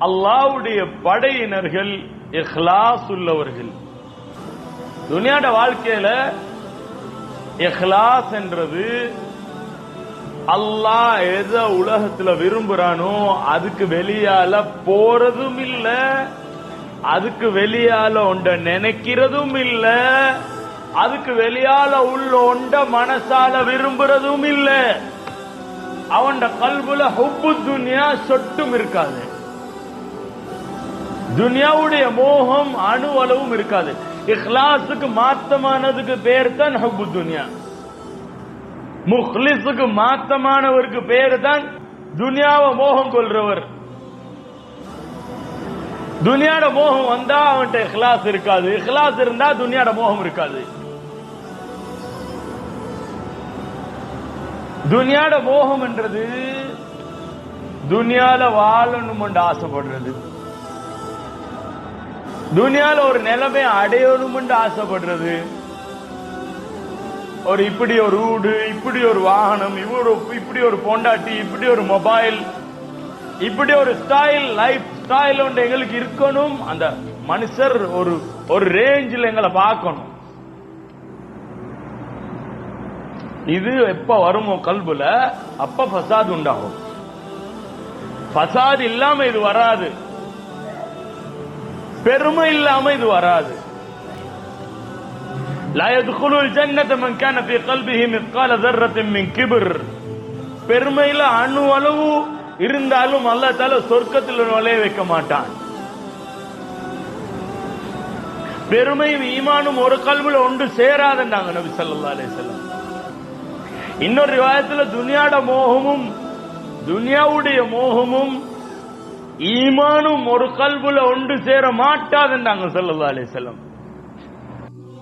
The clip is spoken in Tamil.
அல்லாஹ்வுடைய படையினர்கள் இஹ்லாஸ் உள்ளவர்கள். துனியாட வாழ்க்கையில இஹ்லாஸ் என்றது அல்லாஹ் எதை உலகத்துல விரும்புறானோ அதுக்கு வெளியால போறதும் இல்ல, அதுக்கு வெளியால ஒண்ட நினைக்கிறதும் இல்ல, அதுக்கு வெளியால உள்ள ஒண்ட மனசால விரும்புறதும் இல்ல. அவன் கல்புல ஹுப்பு துன்யா சொட்டும் இருக்காது, துன்யாவுடைய மோகம் அணு அளவும் இருக்காது. இஹ்லாஸுக்கு மாத்தமானதுக்கு பேர் தான் ஹுப்பு துன்யா. முஹ்லிஸுக்கு மாத்தமானவருக்கு பேர் தான் துன்யாவை மோகம் கொள்றவர். துன்யாட மோகம் வந்தா அவன்கிட்ட இஹ்லாஸ் இருக்காது, இஹ்லாஸ் இருந்தா துன்யாட மோகம் இருக்காது. துன்யாட மோகம் என்றது துன்யால வாழணும் என்று ஆசைப்படுறது, துன்யால ஒரு நிலைமை அடையணும் என்று ஆசைப்படுறது. ஒரு இப்படி ஒரு வீடு, இப்படி ஒரு வாகனம், இப்படி ஒரு பொண்டாட்டி, இப்படி ஒரு மொபைல், இப்படி ஒரு ஸ்டைல், லைஃப் ஸ்டைல் ஒன்று எங்களுக்கு இருக்கணும். அந்த மனுஷர் ஒரு ரேஞ்சில் எங்களை பார்க்கணும். இது எப்ப வருமோ கல்புல அப்ப ஃபசாத் உண்டாகும். ஃபசாத் இல்லாம இது வராது, பெருமை இல்லாம இது வராது. لا يدخل الجنة من كان في قلبه مثقال ذرة من كبر. பெருமையில அணு அளவு இருந்தாலும் அல்லாஹ் தஆலா சொர்க்கத்தில் நுழைய வைக்க மாட்டான். பெருமையும் ஈமானும் ஒரு கல்புல ஒன்று சேராதுன்றாங்க நபி ஸல்லல்லாஹு அலைஹி வஸல்லம். இன்னொரு ரிவாயத்துல துன்யாட மோகமும் துன்யாவுடைய மோகமும் ஈமானும் ஒரு கல்புல ஒன்று சேர மாட்டாதுன்றாங்க ஸல்லல்லாஹு அலைஹி வஸல்லம்.